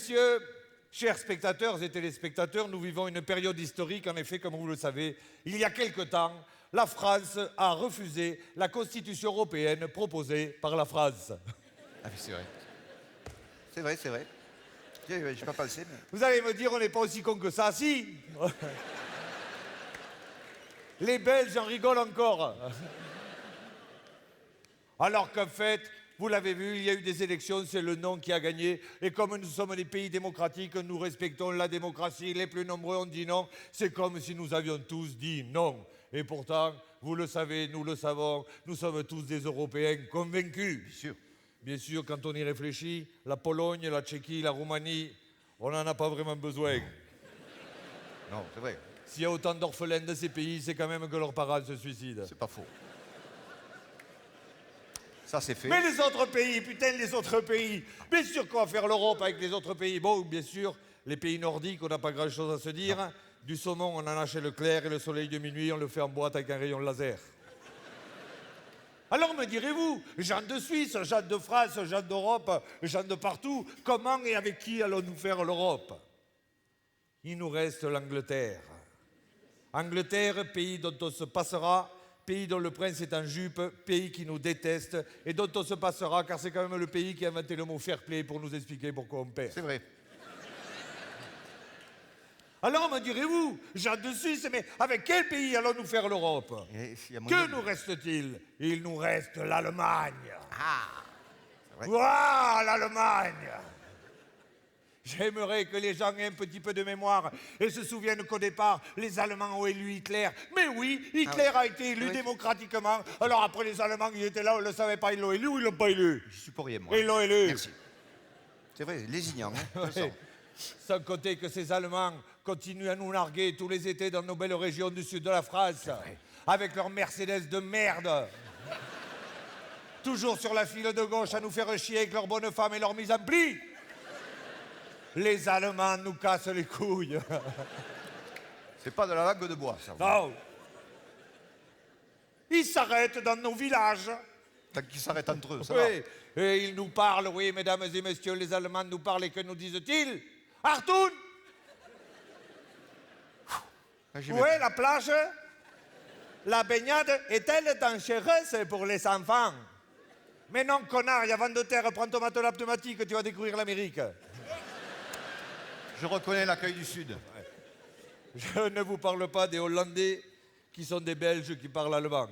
messieurs, chers spectateurs et téléspectateurs, nous vivons une période historique. En effet, comme vous le savez, il y a quelque temps, la France a refusé la Constitution européenne proposée par la France. Ah oui, c'est vrai. C'est vrai, c'est vrai. J'ai pas pensé, mais... Vous allez me dire, on n'est pas aussi con que ça, si. Les Belges en rigolent encore. Alors qu'en fait, vous l'avez vu, il y a eu des élections, c'est le non qui a gagné. Et comme nous sommes des pays démocratiques, nous respectons la démocratie. Les plus nombreux ont dit non. C'est comme si nous avions tous dit non. Et pourtant, vous le savez, nous le savons, nous sommes tous des Européens convaincus. Bien sûr. Bien sûr, quand on y réfléchit, la Pologne, la Tchéquie, la Roumanie, on n'en a pas vraiment besoin. Non, c'est vrai. S'il y a autant d'orphelins dans ces pays, c'est quand même que leurs parents se suicident. C'est pas faux. Ça, c'est fait. Mais les autres pays, putain, les autres pays. Bien sûr qu'on va faire l'Europe avec les autres pays. Bon, bien sûr, les pays nordiques, on n'a pas grand-chose à se dire. Non. Du saumon, on en achète le clair et le soleil de minuit, on le fait en boîte avec un rayon laser. Alors me direz-vous, gens de Suisse, gens de France, gens d'Europe, gens de partout, comment et avec qui allons-nous faire l'Europe? Il nous reste l'Angleterre. Angleterre, pays dont on se passera, pays dont le prince est en jupe, pays qui nous déteste et dont on se passera car c'est quand même le pays qui a inventé le mot fair play pour nous expliquer pourquoi on perd. C'est vrai. Alors me direz-vous, gens de Suisse, mais avec quel pays allons-nous faire l'Europe? Que nous reste-t-il? Il nous reste l'Allemagne. Ah, c'est vrai. Waouh, l'Allemagne! J'aimerais que les gens aient un petit peu de mémoire et se souviennent qu'au départ, les Allemands ont élu Hitler. Mais oui, Hitler a été élu démocratiquement. Alors après, les Allemands, ils étaient là, on ne le savait pas, ils l'ont élu ou ils ne l'ont pas élu? Je suis pour rien, moi. Ils l'ont élu. Merci. C'est vrai, les ignorants. Hein, sans compter que ces Allemands continuent à nous larguer tous les étés dans nos belles régions du sud de la France, avec leurs Mercedes de merde. Toujours sur la file de gauche à nous faire chier avec leurs bonnes femmes et leurs mises en pli. Les Allemands nous cassent les couilles. C'est pas de la langue de bois, ça. Non. Ils s'arrêtent dans nos villages. Tant qu'ils s'arrêtent entre eux, ça va. Oui, et ils nous parlent, oui, mesdames et messieurs, les Allemands nous parlent et que nous disent-ils? Artoun! Où est la plage? La baignade est-elle dangereuse pour les enfants? Mais non, connard, il y a vent de terre, prends ton matelas pneumatique, tu vas découvrir l'Amérique. Je reconnais l'accueil du Sud. Je ne vous parle pas des Hollandais qui sont des Belges qui parlent allemand.